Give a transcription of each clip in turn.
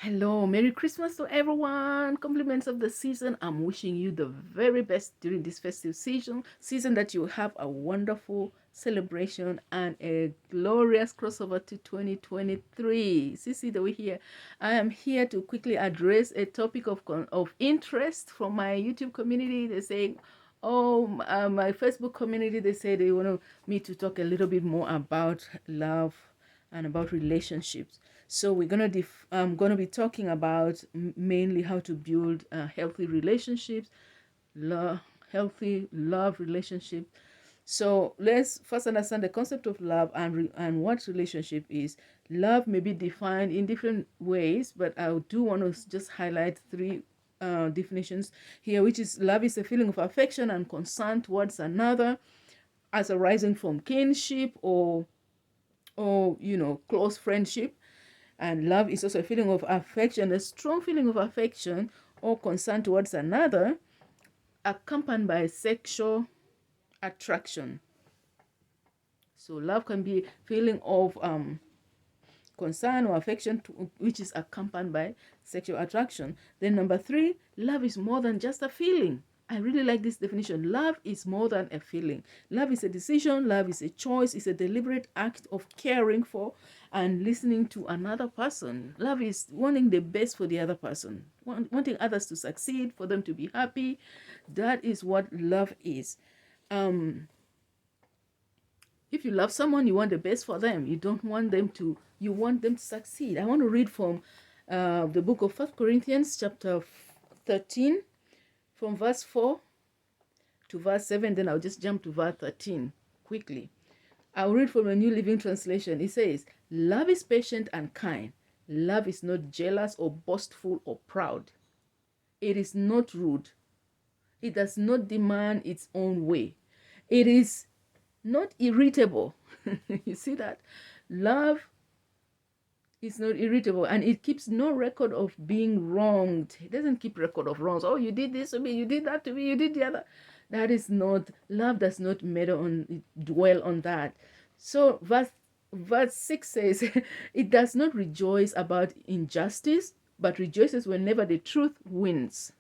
Hello, Merry Christmas to everyone. Compliments of the season. I'm wishing you the very best during this festive season that you have a wonderful celebration and a glorious crossover to 2023. Sissy, the way here. I am here to quickly address a topic of interest from my YouTube community. They say, oh, my Facebook community, they say they want me to talk a little bit more about love and about relationships. So I'm gonna be talking about mainly how to build healthy relationships, love, healthy love relationship. So let's first understand the concept of love and what relationship is. Love may be defined in different ways, but I do want to just highlight three definitions here, which is love is a feeling of affection and concern towards another, as arising from kinship or close friendship. And love is also a feeling of affection, a strong feeling of affection or concern towards another, accompanied by sexual attraction. So love can be feeling of concern or affection which is accompanied by sexual attraction. Then number three, love is more than just a feeling. I really like this definition. Love is more than a feeling. Love is a decision. Love is a choice. It's a deliberate act of caring for and listening to another person. Love is wanting the best for the other person, wanting others to succeed, for them to be happy. That is what love is. If you love someone, you want the best for them. You want them to succeed. I want to read from the book of 1 Corinthians chapter 13, from verse 4 to verse 7. Then I'll just jump to verse 13 quickly. I'll read from the New Living Translation. It says, love is patient and kind. Love is not jealous or boastful or proud. It is not rude. It does not demand its own way. It is not irritable. You see that? Love is not irritable, and it keeps no record of being wronged. It doesn't keep record of wrongs. Oh, you did this to me, you did that to me, you did the other. That is not, love does not dwell on that. So verse 6 says, it does not rejoice about injustice, but rejoices whenever the truth wins.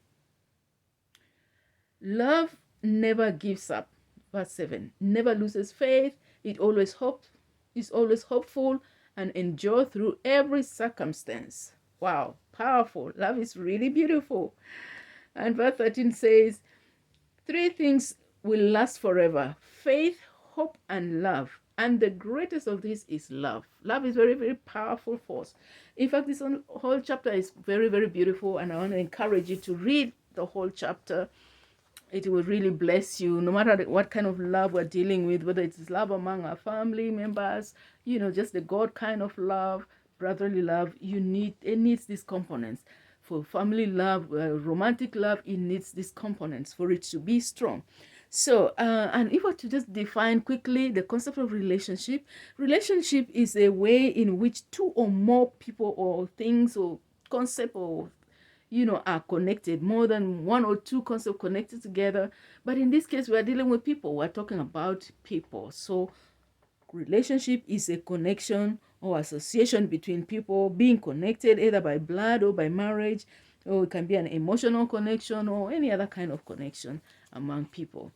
Love never gives up. Verse 7, never loses faith. It always hopes, is always hopeful, and endure through every circumstance. Wow, powerful. Love is really beautiful. And verse 13 says, three things will last forever: faith, hope, and love. And the greatest of these is love. Love is very, very powerful force. In fact, this whole chapter is very, very beautiful, and I want to encourage you to read the whole chapter. It will really bless you, no matter what kind of love we're dealing with, whether it's love among our family members, just the God kind of love, brotherly love. It needs these components. For family love, romantic love, it needs these components for it to be strong. So, and if I were to just define quickly the concept of relationship is a way in which two or more people or things or concept or are connected, more than one or two concepts connected together. But in this case, we are dealing with people. We're talking about people. So relationship is a connection or association between people being connected either by blood or by marriage, or it can be an emotional connection or any other kind of connection among people.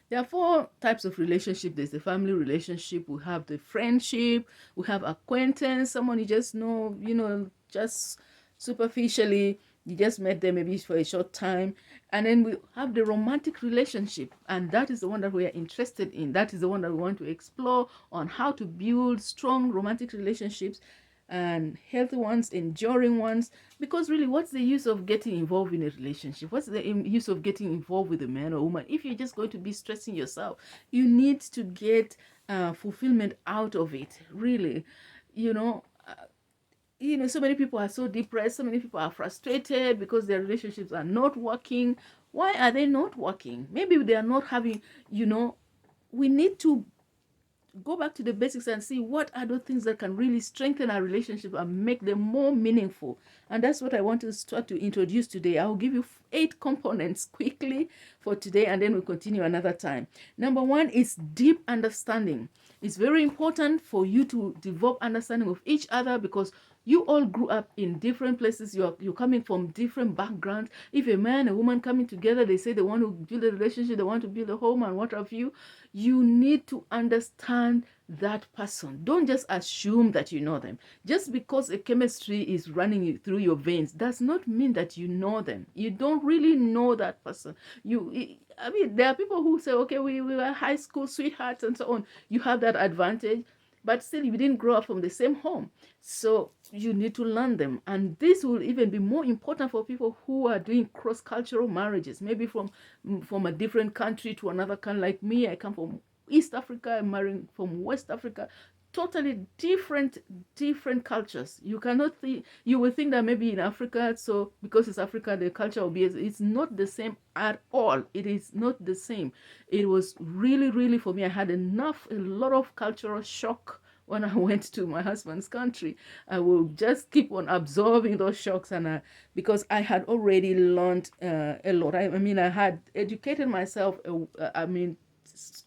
There are four types of relationship. There's the family relationship, we have the friendship, we have acquaintance, someone you just know, just superficially, you just met them maybe for a short time. And then we have the romantic relationship, and that is the one that we are interested in. That is the one that we want to explore on how to build strong romantic relationships and healthy ones, enduring ones. Because really, what's the use of getting involved in a relationship? What's the use of getting involved with a man or woman if you're just going to be stressing yourself? You need to get fulfillment out of it, really. So many people are so depressed, so many people are frustrated because their relationships are not working. Why are they not working? Maybe they are not having, we need to go back to the basics and see what are those things that can really strengthen our relationship and make them more meaningful. And that's what I want to start to introduce today. I'll give you 8 components quickly for today, and then we'll continue another time. Number 1 is deep understanding. It's very important for you to develop understanding of each other, because You all grew up in different places. You're coming from different backgrounds. If a man and a woman coming together, they say they want to build a relationship, they want to build a home and what have you. You need to understand that person. Don't just assume that you know them. Just because a chemistry is running through your veins does not mean that you know them. You don't really know that person. I mean, there are people who say, okay, we were high school sweethearts and so on. You have that advantage, but still you didn't grow up from the same home. So you need to learn them. And this will even be more important for people who are doing cross-cultural marriages, maybe from a different country to another country. Like me, I come from East Africa, I'm marrying from West Africa. Totally different cultures. You cannot think, you will think that maybe in Africa, so because it's Africa, the culture will be, it's not the same at all. It is not the same. It was really for me, I had a lot of cultural shock when I went to my husband's country. I will just keep on absorbing those shocks, and because I had already learned a lot. I mean, I had educated myself,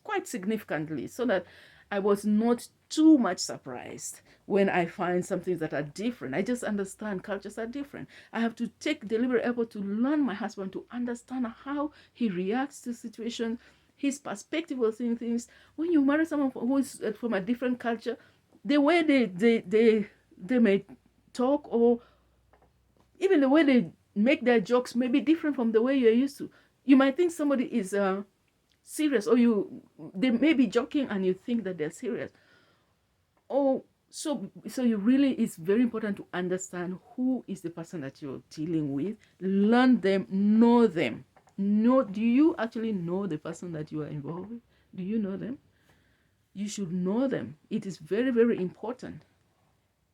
quite significantly, so that I was not too much surprised when I find some things that are different. I just understand cultures are different. I have to take deliberate effort to learn my husband, to understand how he reacts to situations, his perspective of seeing things. When you marry someone who is from a different culture, the way they may talk, or even the way they make their jokes, may be different from the way you're used to. You might think somebody is serious, or they may be joking and you think that they're serious. Oh, so you really, it's very important to understand who is the person that you're dealing with. Learn them, know them. Do you actually know the person that you are involved with? Do you know them? You should know them. It is very important.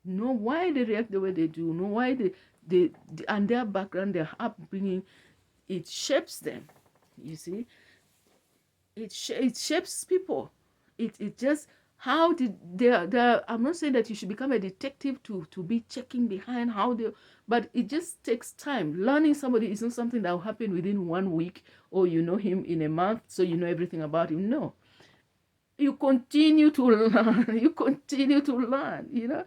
Know why they react the way they do. Know why they and their background, their upbringing, it shapes them. You see, it shapes people. It just, how did I'm not saying that you should become a detective to be checking behind how they, but it just takes time. Learning somebody is not something that will happen within 1 week, or you know him in a month, so you know everything about him. No, you continue to learn. You continue to learn, you know.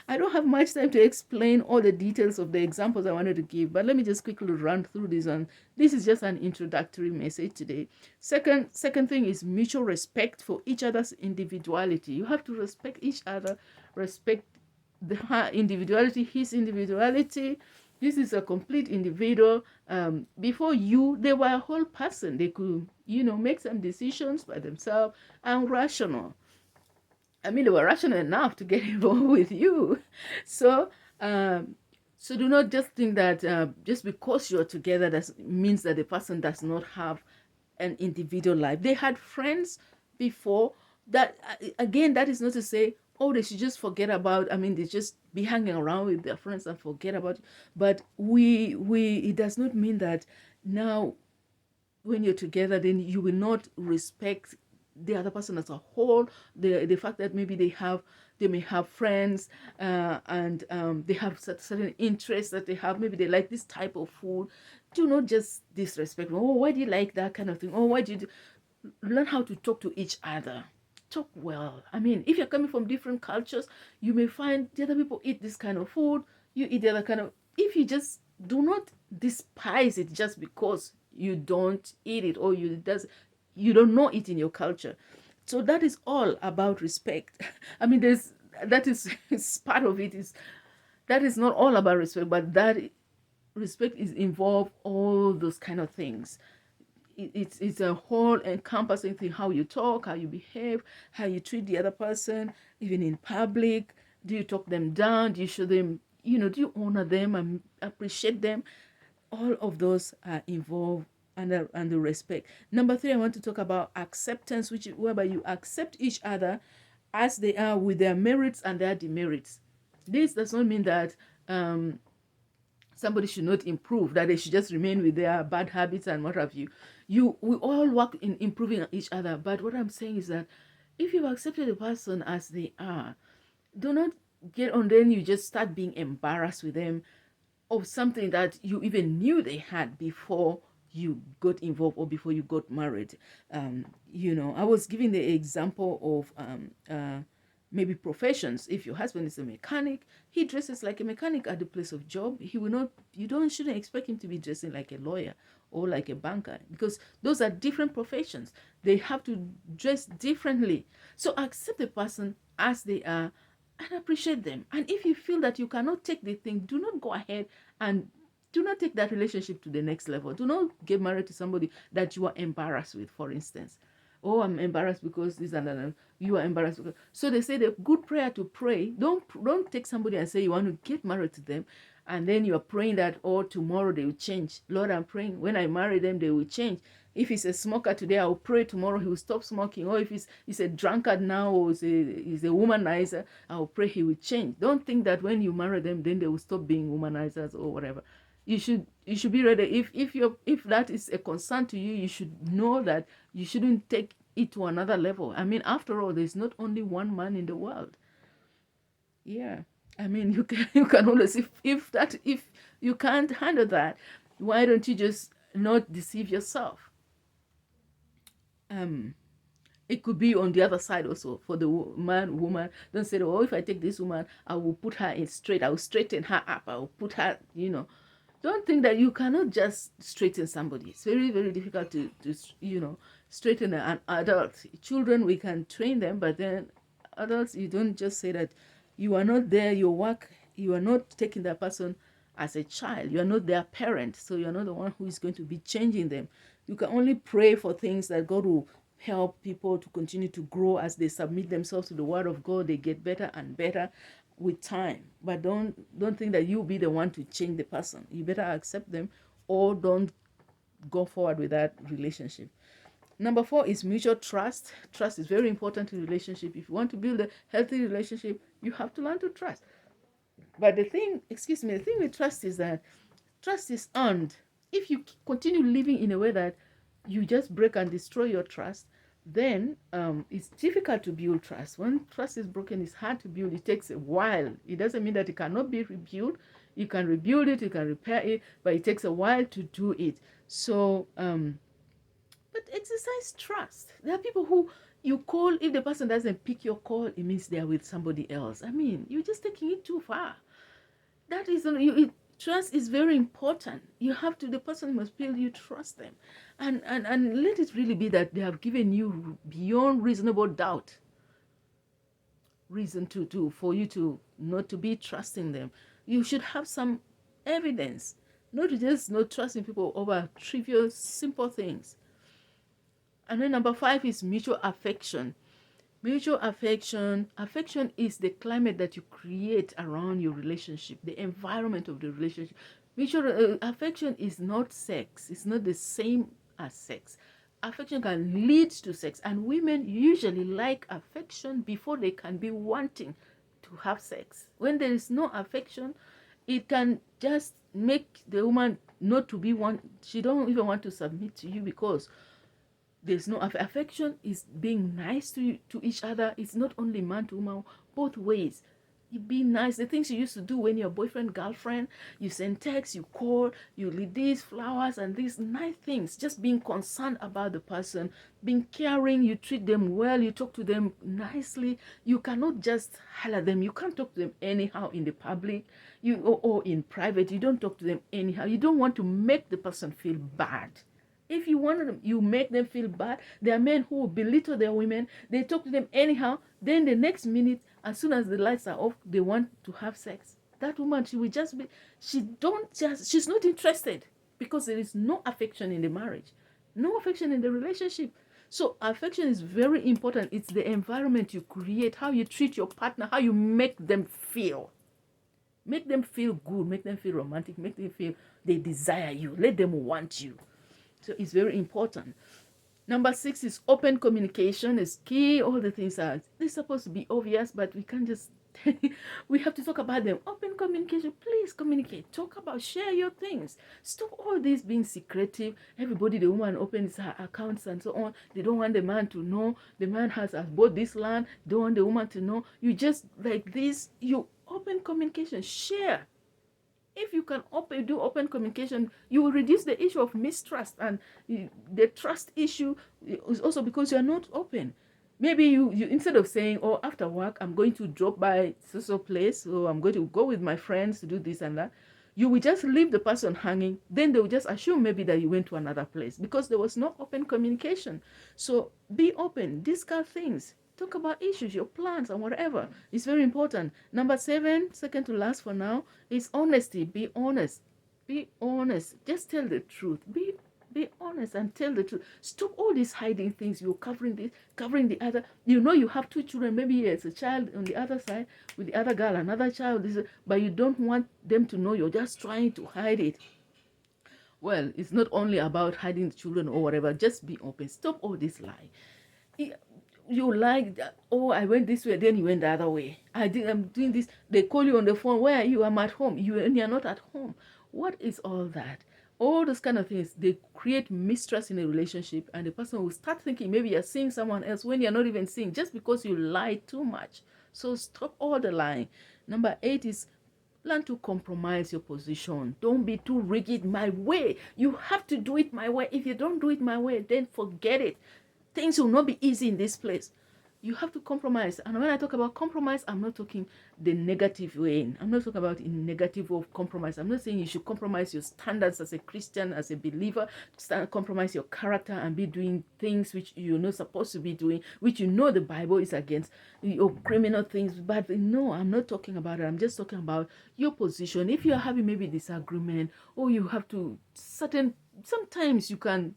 I don't have much time to explain all the details of the examples I wanted to give, but let me just quickly run through this. And this is just an introductory message today. Second thing is mutual respect for each other's individuality. You have to respect each other, respect the individuality, his individuality. This is a complete individual. Before you, they were a whole person. They could, make some decisions by themselves, and rational. I mean, they were rational enough to get involved with you. So, so do not just think that just because you're together, that means that the person does not have an individual life. They had friends before. That again, that is not to say, oh, they should just forget about. I mean, they just be hanging around with their friends and forget about it. But it does not mean that now, when you're together, then you will not respect the other person as a whole. The fact that maybe they may have friends, and they have certain interests that they have. Maybe they like this type of food. Do not just disrespect. Oh, why do you like that kind of thing? Oh, why do you learn how to talk to each other? Talk well. I mean, if you're coming from different cultures, you may find the other people eat this kind of food, you eat the other kind of. If you just do not despise it just because you don't eat it, or you don't know it in your culture. So that is all about respect. I mean, that is part of it. That is not all about respect, but that respect is involved all those kind of things. It's a whole encompassing thing. How you talk, how you behave, how you treat the other person, even in public. Do you talk them down? Do you show them, do you honor them and appreciate them? All of those are involved under respect. Number 3, I want to talk about acceptance, whereby you accept each other as they are, with their merits and their demerits. This does not mean that somebody should not improve, that they should just remain with their bad habits and what have you. We all work in improving each other. But what I'm saying is that if you've accepted a person as they are, do not get on then you just start being embarrassed with them of something that you even knew they had before you got involved, or before you got married. I was giving the example of Maybe professions. If your husband is a mechanic, he dresses like a mechanic at the place of job. He will not, you don't shouldn't expect him to be dressing like a lawyer or like a banker, because those are different professions. They have to dress differently. So accept the person as they are and appreciate them. And if you feel that you cannot take the thing, do not go ahead and do not take that relationship to the next level. Do not get married to somebody that you are embarrassed with, for instance. Oh, I'm embarrassed because this and that. You are embarrassed because... So they say the good prayer to pray. Don't take somebody and say you want to get married to them, and then you are praying that, oh, tomorrow they will change. Lord, I'm praying when I marry them they will change. If he's a smoker today, I will pray tomorrow he will stop smoking. Or if he's a drunkard now, or he's a womanizer, I will pray he will change. Don't think that when you marry them then they will stop being womanizers or whatever. You should be ready. If that is a concern to you, you should know that you shouldn't take it to another level. I mean, after all, there's not only one man in the world. Yeah. I mean, you can always, if you can't handle that, why don't you just not deceive yourself? It could be on the other side also for the woman. Don't say, oh, if I take this woman, I will put her in straight. I will straighten her up. I will put her, Don't think that you cannot just straighten somebody. It's very, very difficult to straighten an adult. Children, we can train them, but then adults, you don't just say that you are not there, your work, you are not taking that person as a child. You are not their parent, so you are not the one who is going to be changing them. You can only pray for things that God will help people to continue to grow as they submit themselves to the word of God. They get better and better with time. But don't think that you'll be the one to change the person. You better accept them, or don't go forward with that relationship. Number 4 is mutual trust. Trust is very important in relationship. If you want to build a healthy relationship, you have to learn to trust. But the thing with trust is that trust is earned. If you continue living in a way that you just break and destroy your trust, then it's difficult to build trust. When trust is broken, it's hard to build. It takes a while. It doesn't mean that it cannot be rebuilt. You can rebuild it, you can repair it, but it takes a while to do it. So, but exercise trust. There are people who you call, if the person doesn't pick your call, it means they're with somebody else. I mean, you're just taking it too far. That is, trust is very important. You have to, the person must feel you trust them. And let it really be that they have given you beyond reasonable doubt reason for you to not to be trusting them. You should have some evidence, not just not trusting people over trivial, simple things. And then number 5 is mutual affection. Mutual affection is the climate that you create around your relationship, the environment of the relationship. Mutual affection is not sex. It's not the same as sex. Affection can lead to sex, and women usually like affection before they can be wanting to have sex. When there is no affection, it can just make the woman not to be one. She don't even want to submit to you, because there's no affection. Is being nice to each other. It's not only man to woman, both ways. You be nice. The things you used to do when you're boyfriend, girlfriend, you send texts, you call, you leave these flowers and these nice things. Just being concerned about the person, being caring, you treat them well, you talk to them nicely. You cannot just holler them. You can't talk to them anyhow in the public, or in private. You don't talk to them anyhow. You don't want to make the person feel bad. If you want them, you make them feel bad. There are men who will belittle their women. They talk to them anyhow. Then the next minute, as soon as the lights are off, they want to have sex. That woman, she will just be, she's not interested, because there is no affection in the marriage, no affection in the relationship. So affection is very important. It's the environment you create, how you treat your partner, how you make them feel. Make them feel good, make them feel romantic, make them feel they desire you, let them want you. So it's very important. Number 6 is open communication is key. All the things are, they're supposed to be obvious, but we can't just, we have to talk about them. Open communication, please communicate. Talk about, share your things. Stop all this being secretive. Everybody, the woman opens her accounts and so on. They don't want the man to know. The man has bought this land. Don't want the woman to know. You just like this, you open communication, share. If you can do open communication, you will reduce the issue of mistrust, and the trust issue is also because you are not open. Maybe you instead of saying, oh, after work I'm going to drop by so place, or I'm going to go with my friends to do this and that, you will just leave the person hanging. Then they will just assume maybe that you went to another place, because there was no open communication. So be open, discuss things, talk about issues, your plans, and whatever. It's very important. Number 7, second to last for now, is honesty. Be honest. Be honest. Just tell the truth. Be honest and tell the truth. Stop all these hiding things. You're covering this, covering the other. You know you have 2 children. Maybe it's a child on the other side with the other girl, another child. But you don't want them to know. You're just trying to hide it. Well, it's not only about hiding the children or whatever. Just be open. Stop all this lie. You like that, oh, I went this way, then you went the other way. I'm doing this. They call you on the phone. Where are you? I'm at home. You're not at home. What is all that? All those kind of things, they create mistrust in a relationship, and the person will start thinking maybe you're seeing someone else when you're not even seeing, just because you lie too much. So stop all the lying. Number 8 is learn to compromise your position. Don't be too rigid. My way. You have to do it my way. If you don't do it my way, then forget it. Things will not be easy in this place. You have to compromise. And when I talk about compromise, I'm not talking the negative way. I'm not talking about in negative way of compromise. I'm not saying you should compromise your standards as a Christian, as a believer, compromise your character and be doing things which you're not supposed to be doing, which you know the Bible is against, or criminal things. But no, I'm not talking about it. I'm just talking about your position. If you're having maybe disagreement, or you have to sometimes you can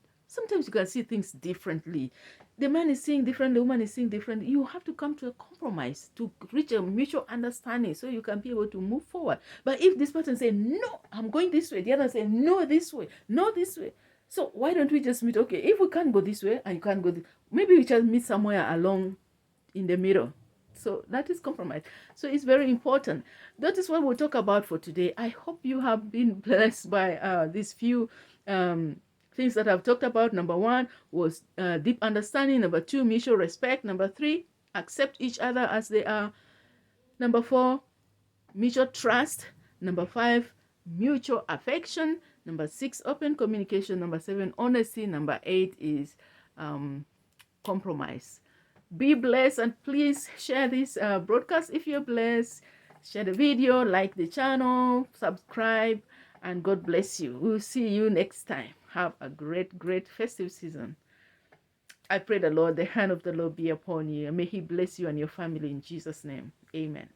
see things differently. The man is seeing different, the woman is seeing different. You have to come to a compromise to reach a mutual understanding so you can be able to move forward. But if this person say, no, I'm going this way, the other say, no, this way, no, this way. So why don't we just meet? Okay, if we can't go this way and you can't go maybe we just meet somewhere along in the middle. So that is compromise. So it's very important. That is what we'll talk about for today. I hope you have been blessed by these few things that I've talked about. Number 1 was deep understanding. Number 2, mutual respect. Number 3, accept each other as they are. Number 4, mutual trust. Number 5, mutual affection. Number 6, open communication. Number 7, honesty. Number 8 is compromise. Be blessed, and please share this broadcast if you're blessed. Share the video, like the channel, subscribe, and God bless you. We'll see you next time. Have a great festive season. I pray the Lord, the hand of the Lord be upon you, and may He bless you and your family in Jesus' name. Amen.